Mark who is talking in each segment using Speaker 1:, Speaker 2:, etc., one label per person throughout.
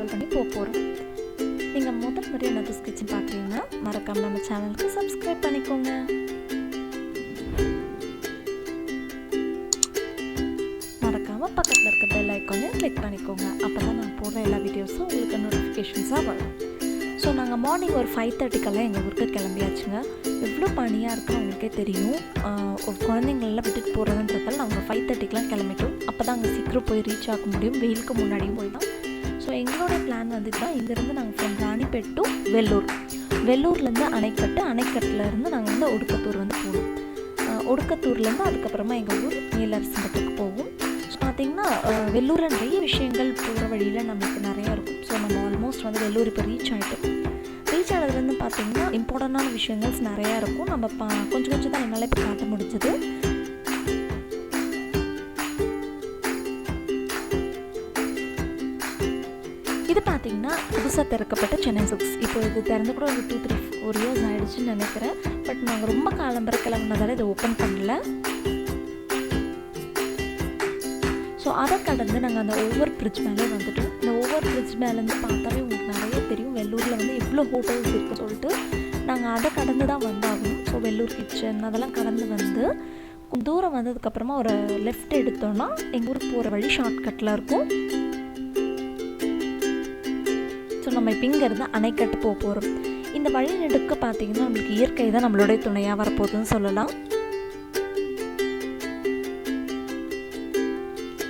Speaker 1: Travel பண்ணி போகிறோம். நீங்கள் முதல் முறையாக நதுஸ் கிச்சன் பார்க்குறீங்கன்னா மறக்காமல் நம்ம சேனலுக்கு சப்ஸ்கிரைப் பண்ணிக்கோங்க. மறக்காமல் பக்கத்தில் இருக்க பெல் ஐக்கானையும் கிளிக் பண்ணிக்கோங்க. அப்போ தான் நான் போடுற எல்லா வீடியோஸும் உங்களுக்கு நோட்டிஃபிகேஷன்ஸாக வரும். ஸோ நாங்கள் மார்னிங் ஒரு 5:30க்கெல்லாம் எங்கள் ஊருக்கு கிளம்பியாச்சுங்க. எவ்வளோ பனியாக இருக்குன்னு உங்களுக்கே தெரியும். ஒரு குழந்தைங்களெல்லாம் விட்டுட்டு போகிறதுன்றதால நாங்கள் 5:30க்கெலாம் கிளம்பிட்டோம். அப்போ தான் அங்கே சீக்கிரம் போய் ரீச் ஆக முடியும். வெயிலுக்கு முன்னாடியும் போய் தான். ஸோ எங்களோட பிளான் வந்துட்டு தான் இங்கேருந்து நாங்கள் ஃப்ரம் ராணிப்பேட் டு வெள்ளூர், வெள்ளூர்லேருந்து அணைக்கட்டு, அணைக்கட்டிலேருந்து நாங்கள் வந்து ஒடுக்கத்தூர் வந்து போவோம். ஒடுக்கத்தூர்லேருந்து அதுக்கப்புறமா எங்கள் ஊர் மேலரசம்பட்டுக்கு போவோம். ஸோ பார்த்திங்கன்னா வெள்ளூரில் நிறைய விஷயங்கள் போகிற வழியில் நம்மளுக்கு நிறையா இருக்கும். ஸோ நம்ம ஆல்மோஸ்ட் வந்து வெள்ளூர் இப்போ ரீச் ஆகிட்டோம். ரீச் ஆனதுலேருந்து பார்த்திங்கன்னா இம்பார்ட்டண்டான விஷயங்கள்ஸ் நிறையா இருக்கும். நம்ம கொஞ்சம் கொஞ்சம் தான் என்னால் இப்போ காட்ட முடிஞ்சது. இது பார்த்திங்கன்னா புதுசாக திறக்கப்பட்ட சென்னை சில்க்ஸ். இப்போ இது திறந்து கூட ஒரு 2-3-4 இயர்ஸ் ஆகிடுச்சுன்னு நினைக்கிறேன். பட் நாங்கள் ரொம்ப காலம்பர கிளம்புனதால இதை ஓப்பன் பண்ணல. ஸோ அதை கடந்து நாங்கள் அந்த ஓவர் பிரிட்ஜ் மேலே வந்துட்டோம். இந்த ஓவர் பிரிட்ஜ் மேலேருந்து பார்த்தாவே உங்களுக்கு நிறைய தெரியும் வெள்ளூரில் வந்து எவ்வளோ ஹோட்டல்ஸ் இருக்குன்னு சொல்லிட்டு. நாங்கள் அதை கடந்து தான் வந்தாகணும். ஸோ வெள்ளூர் கிச்சன் அதெல்லாம் கடந்து வந்து தூரம் வந்ததுக்கப்புறமா ஒரு லெஃப்ட் எடுத்தோன்னா எங்கள் ஊருக்கு போகிற வழி ஷார்ட்கட்டில் இருக்கும். ஸோ நம்ம இப்போ இங்கேருந்து அணைக்கட்டு போக போகிறோம். இந்த வழி நெடுக்க பார்த்திங்கன்னா நம்மளுக்கு இயற்கை தான் நம்மளுடைய துணையாக வரப்போகுதுன்னு சொல்லலாம்.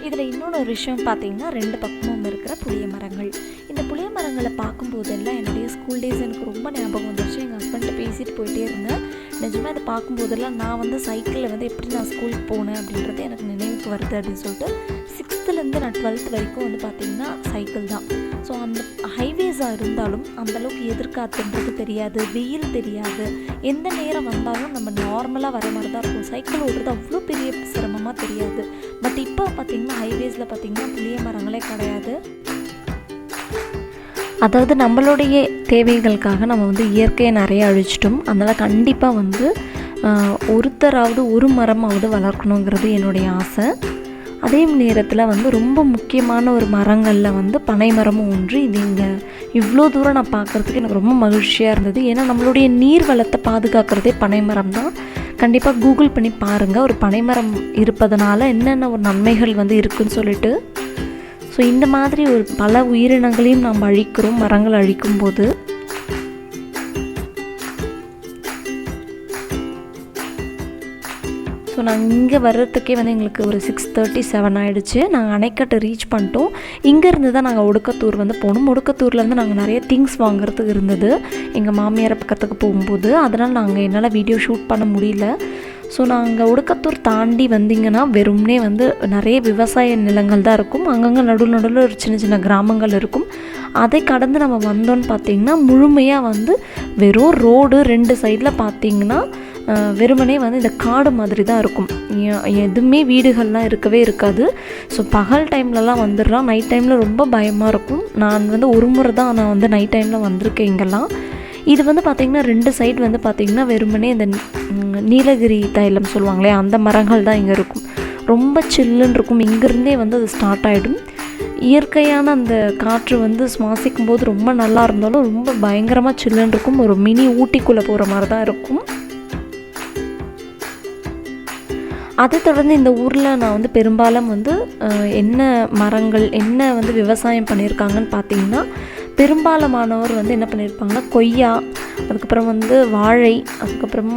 Speaker 1: இதில் இன்னொன்று ஒரு விஷயம் பார்த்திங்கன்னா 2 பக்கமும் இருக்கிற புளிய மரங்கள். இந்த புளிய மரங்களை பார்க்கும்போதெல்லாம் என்னுடைய ஸ்கூல் டேஸ் எனக்கு ரொம்ப ஞாபகம் வந்துருச்சு. எங்கள் ஹஸ்பண்ட்டை பேசிட்டு போயிட்டே இருந்தேன். நிஜமாக இதை பார்க்கும்போதெல்லாம் நான் வந்து சைக்கிளில் வந்து எப்படி நான் ஸ்கூலுக்கு போனேன் அப்படின்றது எனக்கு நினைவுக்கு வருது அப்படின்னு சொல்லிட்டு 6th நான் 12th வரைக்கும் வந்து பார்த்திங்கன்னா சைக்கிள் தான். ஸோ அந்த ஹைவேஸாக இருந்தாலும் அந்தளவுக்கு எதிர்காத்துன்றது தெரியாது, வெயில் தெரியாது. எந்த நேரம் வந்தாலும் நம்ம நார்மலாக வர மாதிரி தான் இருக்கும். சைக்கிள் ஓடுறது அவ்வளோ பெரிய சிரமமாக தெரியாது. பட் இப்போ பார்த்திங்கன்னா ஹைவேஸில் பார்த்திங்கன்னா புளிய மரங்களே கிடையாது. அதாவது நம்மளுடைய தேவைகளுக்காக நம்ம வந்து இயற்கையை நிறைய அழிச்சிட்டோம். அதனால் கண்டிப்பாக வந்து ஒருத்தராவது ஒரு மரமாவது வளர்க்கணுங்கிறது என்னுடைய ஆசை. அதே நேரத்தில் வந்து ரொம்ப முக்கியமான ஒரு மரங்களில் வந்து பனை மரமும் ஒன்று. இது இங்கே இவ்வளோ தூரம் நான் பார்க்குறதுக்கு எனக்கு ரொம்ப மகிழ்ச்சியாக இருந்தது. ஏன்னா நம்மளுடைய நீர் வளத்தை பாதுகாக்கிறதே பனை மரம் தான். கண்டிப்பாக கூகுள் பண்ணி பாருங்கள் ஒரு பனை மரம் இருப்பதனால என்னென்ன ஒரு நன்மைகள் வந்து இருக்குதுன்னு சொல்லிட்டு. ஸோ இந்த மாதிரி ஒரு பல உயிரினங்களையும் நாம் அழிக்கிறோம் மரங்கள் அழிக்கும்போது. ஸோ நாங்கள் இங்கே வர்றதுக்கே வந்து எங்களுக்கு ஒரு 6:37 ஆகிடுச்சு. நாங்கள் அணைக்கட்டை ரீச் பண்ணிட்டோம். இங்கேருந்து தான் நாங்கள் ஒடுக்கத்தூர் வந்து போகணும். ஒடுக்கத்தூர்லேருந்து நாங்கள் நிறைய திங்ஸ் வாங்குறதுக்கு இருந்தது எங்கள் மாமியார் பக்கத்துக்கு போகும்போது. அதனால் என்னால் வீடியோ ஷூட் பண்ண முடியல. ஸோ நாங்கள் ஒடுக்கத்தூர் தாண்டி வந்திங்கன்னா வெறும்னே வந்து நிறைய விவசாய நிலங்கள் தான் இருக்கும். அங்கங்கே நடுவில் ஒரு சின்ன சின்ன கிராமங்கள் இருக்கும். அதை கடந்து நம்ம வந்தோன்னு பார்த்திங்கன்னா முழுமையாக வந்து வெறும் ரோடு 2 சைடில் பார்த்திங்கன்னா வெறுமனே வந்து இந்த காடு மாதிரி தான் இருக்கும். எதுவுமே வீடுகள்லாம் இருக்கவே இருக்காது. ஸோ பகல் டைம்லலாம் வந்துடுறோம். நைட் டைமில் ரொம்ப பயமாக இருக்கும். நான் வந்து ஒரு முறை தான் நான் வந்து நைட் டைமில் வந்திருக்கேன் இங்கெல்லாம். இது வந்து பார்த்திங்கன்னா 2 சைடு வந்து பார்த்திங்கன்னா வெறுமனே இந்த நீலகிரி தைலம் சொல்லுவாங்களே அந்த மரங்கள் தான் இங்கே இருக்கும். ரொம்ப சில்லுன்னு இருக்கும். இங்கேருந்தே வந்து அது ஸ்டார்ட் ஆகிடும். இயற்கையான அந்த காற்று வந்து சுவாசிக்கும் போது ரொம்ப நல்லா இருந்தாலும் ரொம்ப பயங்கரமாக சில்லுன்னு இருக்கும். ஒரு மினி ஊட்டிக்குள்ளே போகிற மாதிரி தான் இருக்கும். அதை தொடர்ந்து இந்த ஊரில் நான் வந்து பெரும்பாலும் வந்து என்ன மரங்கள் என்ன வந்து விவசாயம் பண்ணியிருக்காங்கன்னு பார்த்திங்கன்னா பெரும்பாலானவர் வந்து என்ன பண்ணியிருப்பாங்கன்னா கொய்யா, அதுக்கப்புறம் வந்து வாழை, அதுக்கப்புறம்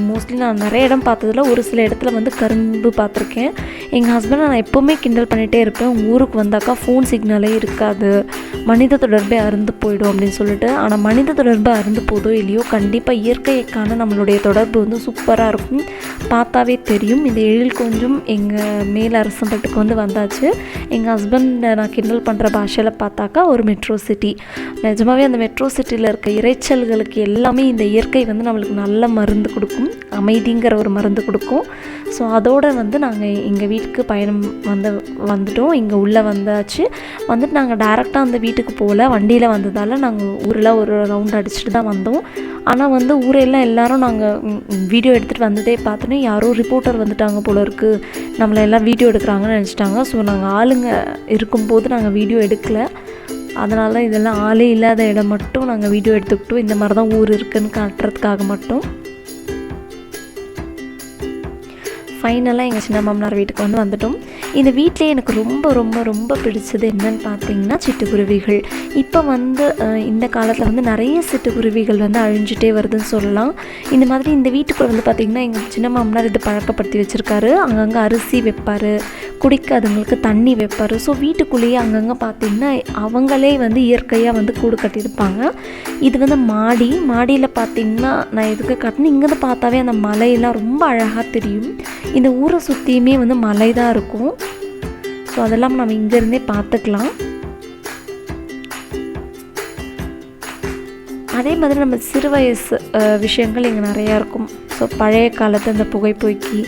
Speaker 1: மோஸ்ட்லி நான் நிறைய இடம் பார்த்ததில் ஒரு சில இடத்துல வந்து கரும்பு பார்த்துருக்கேன். எங்கள் ஹஸ்பண்டை நான் எப்போவுமே கிண்டல் பண்ணிகிட்டே இருப்பேன், உங்கள் ஊருக்கு வந்தாக்கா ஃபோன் சிக்னலே இருக்காது, மனித தொடர்பே அருந்து போயிடும் அப்படின்னு சொல்லிட்டு. ஆனால் மனித தொடர்பு அருந்து போதோ இல்லையோ கண்டிப்பாக இயற்கைக்கான நம்மளுடைய தொடர்பு வந்து சூப்பராக இருக்கும். பார்த்தாவே தெரியும். இந்த எழில் கொஞ்சம் எங்கள் மேலரசம்பட்டுக்கு வந்து வந்தாச்சு. எங்கள் ஹஸ்பண்டை நான் கிண்டல் பண்ணுற பாஷையில் பார்த்தாக்கா ஒரு மெட்ரோ சிட்டி. நிஜமாகவே அந்த மெட்ரோ சிட்டியில் இருக்க இறைச்சல்களுக்கு எல்லாமே இந்த இயற்கை வந்து நம்மளுக்கு நல்ல மருந்து கொடுக்கும், அமைதிங்கிற ஒரு மருந்து கொடுக்கும். ஸோ அதோடு வந்து நாங்கள் எங்கள் வீட்டுக்கு பயணம் வந்துட்டோம். இங்கே உள்ளே வந்தாச்சு. வந்துட்டு நாங்கள் டேரெக்டாக அந்த வீட்டுக்கு போகல, வண்டியில் வந்ததால் நாங்கள் ஊரில் ஒரு ரவுண்ட் அடிச்சுட்டு தான் வந்தோம். ஆனால் வந்து ஊரெல்லாம் எல்லோரும் நாங்கள் வீடியோ எடுத்துகிட்டு வந்ததே பார்த்தோன்னே யாரோ ரிப்போர்ட்டர் வந்துட்டாங்க போல இருக்குது, நம்மளை எல்லாம் வீடியோ எடுக்கிறாங்கன்னு நினச்சிட்டாங்க. ஸோ நாங்கள் ஆளுங்க இருக்கும்போது நாங்கள் வீடியோ எடுக்கலை. அதனால தான் இதெல்லாம் ஆளே இல்லாத இடம் மட்டும் நாங்கள் வீடியோ எடுத்துக்கிட்டோம். இந்த மாதிரி தான் ஊர் இருக்குதுன்னு காட்டுறதுக்காக மட்டும். ஃபைனலாக எங்கள் சின்ன மாமனார் வீட்டுக்கு வந்துட்டோம். இந்த வீட்டிலே எனக்கு ரொம்ப ரொம்ப ரொம்ப பிடிச்சது என்னன்னு பார்த்தீங்கன்னா சிட்டுக்குருவிகள். இப்போ இந்த காலத்தில் நிறைய சிட்டுக்குருவிகள் அழிஞ்சிட்டே வருதுன்னு சொல்லலாம். இந்த மாதிரி இந்த வீட்டுக்குள்ளே பார்த்திங்கன்னா எங்கள் சின்ன மாமனார் இது பழக்கப்படுத்தி வச்சுருக்காரு. அங்கங்கே அரிசி வைப்பார், குடிக்க அதுங்களுக்கு தண்ணி வைப்பார். ஸோ வீட்டுக்குள்ளேயே அங்கங்கே பார்த்திங்கன்னா அவங்களே இயற்கையாக கூடு கட்டியிருப்பாங்க. இது மாடியில் பார்த்திங்கன்னா நான் எதுக்கு காட்டினேன், இங்கேருந்து பார்த்தாவே அந்த மலையெல்லாம் ரொம்ப அழகாக தெரியும். இந்த ஊரை சுற்றியுமே மலை தான் இருக்கும். ஸோ அதெல்லாம் நம்ம இங்கேருந்தே பார்த்துக்கலாம். அதே மாதிரி நம்ம சிறு வயசு விஷயங்கள் இங்கே நிறையா இருக்கும். ஸோ பழைய காலத்து அந்த புகைப்பொய்க்கி,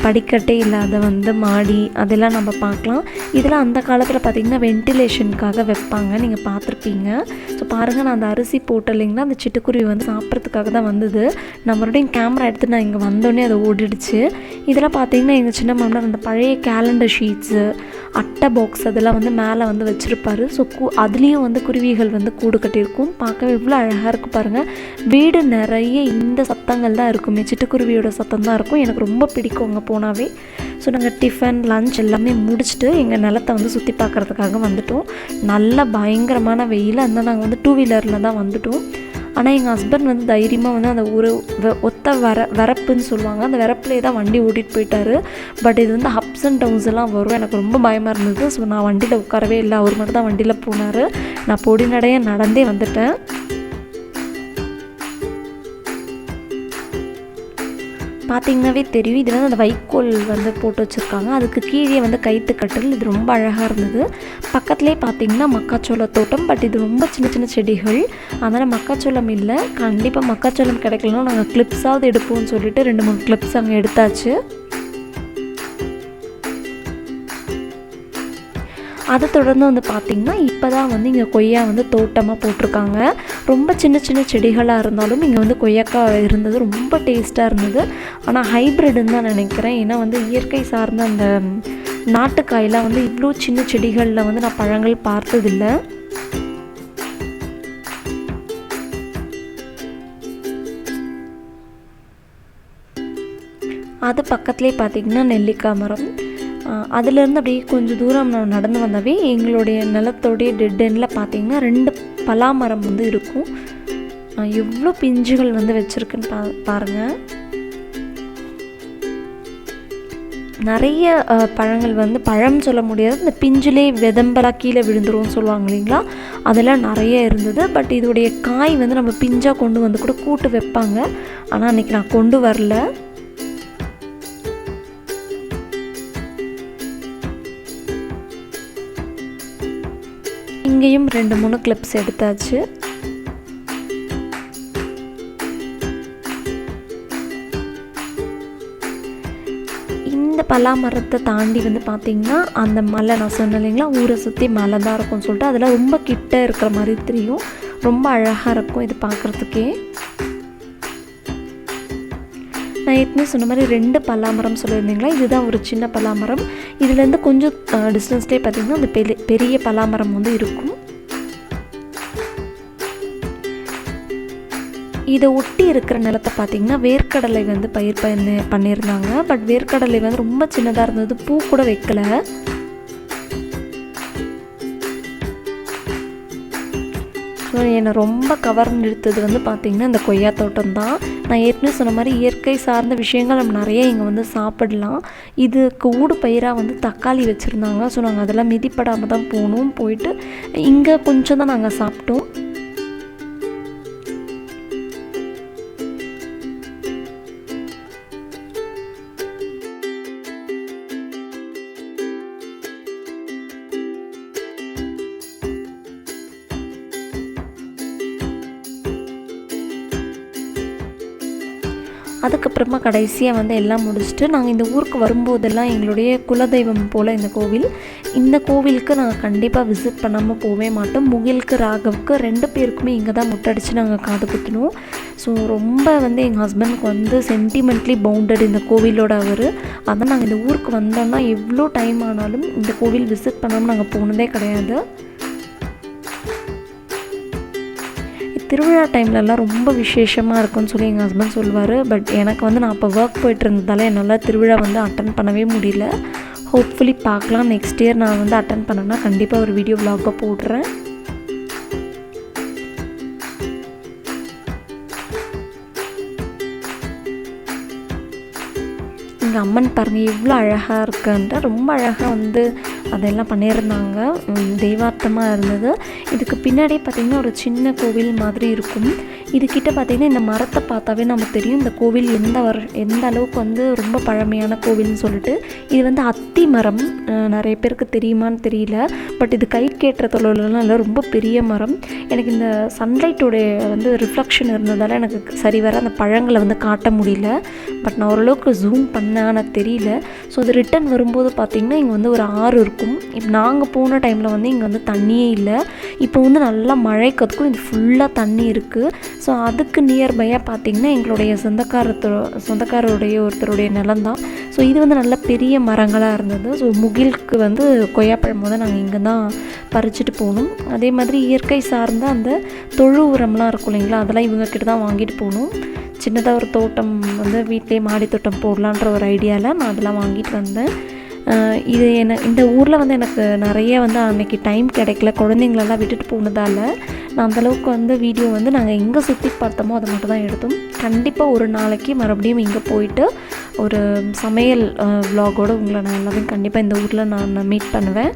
Speaker 1: படிக்கட்டே இல்லாத மாடி, அதெல்லாம் நம்ம பார்க்கலாம். இதெல்லாம் அந்த காலத்தில் பார்த்திங்கன்னா வென்டிலேஷனுக்காக வைப்பாங்க, நீங்கள் பார்த்துருப்பீங்க. ஸோ பாருங்கள், நான் அந்த அரிசி போட்டு இல்லைங்கன்னா அந்த சிட்டுக்குருவி சாப்பிட்றதுக்காக தான் வந்தது. நான் மறுபடியும் கேமரா எடுத்து நான் இங்கே வந்தோடனே அதை ஓடிடுச்சு. இதெல்லாம் பார்த்திங்கன்னா எங்கள் சின்ன மாமனார் அந்த பழைய கேலண்டர் ஷீட்ஸு, அட்டை பாக்ஸ் அதெல்லாம் மேலே வச்சுருப்பார். ஸோ அதுலேயும் குருவிகள் கூடு கட்டியிருக்கும். பார்க்கவே எவ்வளோ அழகாக இருக்குது பாருங்கள். வீடு நிறைய இந்த சத்தங்கள் தான் இருக்குமே, சிட்டுக்குருவியோட சத்தம் தான் இருக்கும். எனக்கு ரொம்ப பிடிக்கும் அங்கே போனாவே. ஸோ நாங்கள் டிஃபன் லஞ்ச் எல்லாமே முடிச்சுட்டு எங்கள் நிலத்தை சுற்றி பார்க்குறதுக்காக வந்துட்டோம். நல்ல பயங்கரமான வெயில். அதனால் நாங்கள் 2 வீலரில் தான் வந்துட்டோம். ஆனால் எங்கள் ஹஸ்பண்ட் தைரியமாக அந்த ஒரு ஒத்த வரப்புன்னு சொல்லுவாங்க, அந்த வரப்புலேயே தான் வண்டி ஓட்டிகிட்டு போயிட்டார். பட் இது அப்ஸ் அண்ட் டவுன்ஸ் எல்லாம் வரும். எனக்கு ரொம்ப பயமாக இருந்தது. ஸோ நான் வண்டியில் உட்காரவே இல்லை, அவர் மட்டும் தான் வண்டியில் போனார். நான் பொடி நடையே நடந்தே வந்துட்டேன். பார்த்திங்கனாவே தெரியும், இது அந்த வைக்கோல் போட்டு வச்சுருக்காங்க. அதுக்கு கீழே கயிற்று கட்டல். இது ரொம்ப அழகாக இருந்தது. பக்கத்துலேயே பார்த்திங்கன்னா மக்காச்சோள தோட்டம். பட் இது ரொம்ப சின்ன சின்ன செடிகள், அதனால் மக்காச்சோளம் இல்லை. கண்டிப்பாக மக்காச்சோளம் கிடைக்கலன்னா நாங்கள் கிளிப்ஸாவது எடுப்போம்னு சொல்லிட்டு 2-3 கிளிப்ஸ் அங்கே எடுத்தாச்சு. அதை தொடர்ந்து பார்த்திங்கன்னா இப்போ தான் இங்கே கொய்யா தோட்டமாக போட்டிருக்காங்க. ரொம்ப சின்ன சின்ன செடிகளாக இருந்தாலும் இங்கே கொய்யாக்காய் இருந்தது, ரொம்ப டேஸ்ட்டாக இருந்தது. ஆனால் ஹைப்ரிட்னு தான் நினைக்கிறேன். ஏன்னா இயற்கை சார்ந்த அந்த நாட்டுக்காயெலாம் இவ்வளோ சின்ன செடிகளில் நான் பழங்கள் பார்த்ததில்லை. அது பக்கத்துலேயே பார்த்திங்கன்னா நெல்லிக்காய் மரம். அதுலேருந்து அப்படியே கொஞ்சம் தூரம் நான் நடந்து வந்தாவே எங்களுடைய நிலத்தோடைய டெட் எண்டில் பார்த்திங்கன்னா 2 பலாமரம் இருக்கும். எவ்வளோ பிஞ்சுகள் வச்சுருக்குன்னு பாருங்கள். நிறைய பழங்கள் பழம் சொல்ல முடியாது, இந்த பிஞ்சிலே வெதம்பலாக கீழே விழுந்துரும்னு சொல்லுவாங்க இல்லைங்களா, அதெல்லாம் நிறைய இருந்தது. பட் இதோடைய காய் நம்ம பிஞ்சாக கொண்டு கூட கூட்டு வைப்பாங்க. ஆனால் அன்றைக்கி நான் கொண்டு வரல. இங்கேயும் 2-3 கிளிப்ஸ் எடுத்தாச்சு. இந்த பலாமரத்தை தாண்டி பார்த்திங்கன்னா அந்த மலை, நான் சொன்னேன் இல்லைங்களா ஊரை சுற்றி மலை தான் இருக்கும்னு சொல்லிட்டு, அதெல்லாம் ரொம்ப கிட்ட இருக்கிற மாதிரி தெரியும். ரொம்ப அழகாக இருக்கும் இது பார்க்குறதுக்கே. நான் ஏற்கனவே சொன்ன மாதிரி 2 பலாமரம் சொல்லியிருந்தீங்களா, இதுதான் ஒரு சின்ன பலாமரம். இதுலேருந்து கொஞ்சம் டிஸ்டன்ஸ்லேயே பார்த்திங்கன்னா அந்த பெரிய பலாமரம் இருக்கும். இதை ஒட்டி இருக்கிற நிலத்தை பார்த்திங்கன்னா வேர்க்கடலை பயிர் பண்ணியிருந்தாங்க. பட் வேர்க்கடலை ரொம்ப சின்னதாக இருந்தது, பூ கூட வைக்கலை. ஸோ என்னை ரொம்ப கவர்ந்து இழுத்தது பார்த்திங்கன்னா இந்த கொய்யா தோட்டம் தான். நான் ஏற்கனவே சொன்ன மாதிரி இயற்கை சார்ந்த விஷயங்கள் நம்ம நிறைய இங்கே சாப்பிடலாம். இதுக்கு ஊடு பயிராக தக்காளி வச்சுருந்தாங்க. ஸோ நாங்கள் அதெல்லாம் மிதிப்படாமல் தான் போனோம். போயிட்டு இங்கே கொஞ்சம் தான் நாங்கள் சாப்பிட்டோம். அதுக்கப்புறமா கடைசியாக எல்லாம் முடிச்சுட்டு நாங்கள் இந்த ஊருக்கு வரும்போதெல்லாம் எங்களுடைய குலதெய்வம் போல் இந்த கோவில். இந்த கோவிலுக்கு நாங்கள் கண்டிப்பாக விசிட் பண்ணாமல் போகவே மாட்டோம். முகிலுக்கு ராகவுக்கு 2 பேருக்குமே இங்கே தான் முட்டடிச்சு நாங்கள் காது குத்தினோம். ஸோ ரொம்ப எங்கள் ஹஸ்பண்டுக்கு சென்டிமெண்ட்லி பவுண்டட் இந்த கோவிலோட அவர். அதான் நாங்கள் இந்த ஊருக்கு வந்தோம்னா எவ்வளோ டைம் ஆனாலும் இந்த கோவில் விசிட் பண்ணாமல் நாங்கள் போனதே கிடையாது. திருவிழா டைம்லலாம் ரொம்ப விசேஷமாக இருக்கும்னு சொல்லி எங்கள் ஹஸ்பண்ட் சொல்லுவார். பட் எனக்கு வந்து நான் அப்போ ஒர்க் போய்ட்டு இருந்ததால் என்னால் திருவிழா வந்து அட்டன் பண்ணவே முடியல. ஹோப்ஃபுல்லி பார்க்கலாம். நெக்ஸ்ட் இயர் நான் வந்து அட்டன் பண்ணேன்னா கண்டிப்பாக ஒரு வீடியோ விலாகை போடுறேன். எங்கள் அம்மன் பாருங்கள் எவ்வளோ அழகாக இருக்குன்ட்டு, ரொம்ப அழகாக வந்து அதெல்லாம் பண்ணியிருந்தாங்க. தெய்வார்த்தமாக இருந்தது. இதுக்கு பின்னாடியே பார்த்திங்கன்னா ஒரு சின்ன கோவில் மாதிரி இருக்கும். இதுக்கிட்ட பார்த்திங்கன்னா இந்த மரத்தை பார்த்தாவே நமக்கு தெரியும் இந்த கோவில் எந்த அளவுக்கு வந்து ரொம்ப பழமையான கோவில்னு சொல்லிட்டு. இது வந்து அத்தி மரம். நிறைய பேருக்கு தெரியுமான்னு தெரியல. பட் இது கை கேட்டுற தொழிலெலாம் இல்லை, ரொம்ப பெரிய மரம். எனக்கு இந்த சன்லைட்டோடைய வந்து ரிஃப்ளெக்ஷன் இருந்ததால் எனக்கு சரி வர அந்த பழங்களை வந்து காட்ட முடியல. பட் நான் ஓரளவுக்கு ஜூம் பண்ணேன், ஆனால் தெரியல. ஸோ அது ரிட்டன் வரும்போது பார்த்திங்கன்னா இங்கே வந்து ஒரு ஆறு இருக்கும். இப்போ நாங்கள் போன டைமில் வந்து இங்கே வந்து தண்ணியே இல்லை. இப்போ வந்து நல்லா மழை கற்றுக்கும் இது ஃபுல்லாக தண்ணி இருக்குது. ஸோ அதுக்கு நியர்பையாக பார்த்திங்கன்னா எங்களுடைய சொந்தக்காரருடைய ஒருத்தருடைய நிலம்தான். ஸோ இது வந்து நல்ல பெரிய மரங்களாக இருந்தது. ஸோ முகிலுக்கு வந்து கொய்யாப்பழம் வந்து நாங்கள் இங்கே தான் பறிச்சுட்டு போகணும். அதே மாதிரி இயற்கை சார்ந்த அந்த தொழு உரம்லாம் இருக்கும் இல்லைங்களா, அதெல்லாம் இவங்கக்கிட்ட தான் வாங்கிட்டு போகணும். சின்னதாக ஒரு தோட்டம் வந்து வீட்டிலே மாடி தோட்டம் போடலான்ற ஒரு ஐடியாவில் நான் அதெல்லாம் வாங்கிட்டு வந்தேன். இது இந்த ஊரில் வந்து எனக்கு நிறைய வந்து அன்றைக்கி டைம் கிடைக்கல, குழந்தைங்களெல்லாம் விட்டுட்டு போனதால் நான் அந்தளவுக்கு வந்து வீடியோ வந்து நாங்கள் எங்கே சுற்றி பார்த்தோமோ அதை மட்டும் தான் எடுத்தோம். கண்டிப்பாக ஒரு நாளைக்கு மறுபடியும் இங்கே போயிட்டு ஒரு சமையல் விலாகோடு உங்களை நான் எல்லாத்தையும் கண்டிப்பாக இந்த ஊரில் நான் மீட் பண்ணுவேன்.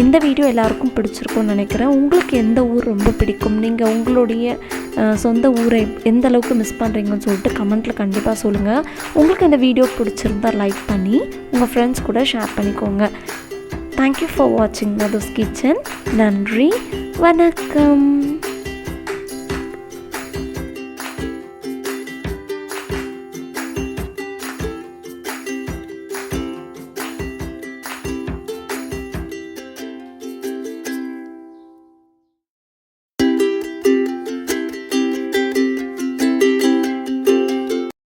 Speaker 1: இந்த வீடியோ எல்லாருக்கும் பிடிச்சிருக்கும்னு நினைக்கிறேன். உங்களுக்கு எந்த ஊர் ரொம்ப பிடிக்கும், நீங்கள் உங்களுடைய சொந்த ஊரை எந்த அளவுக்கு மிஸ் பண்ணுறீங்கன்னு சொல்லிட்டு கமெண்ட்டில் கண்டிப்பாக சொல்லுங்கள். உங்களுக்கு இந்த வீடியோ பிடிச்சிருந்தால் லைக் பண்ணி உங்கள் ஃப்ரெண்ட்ஸ் கூட ஷேர் பண்ணிக்கோங்க. தேங்க்யூ ஃபார் வாட்சிங் நதுஸ் கிச்சன். நன்றி, வணக்கம்.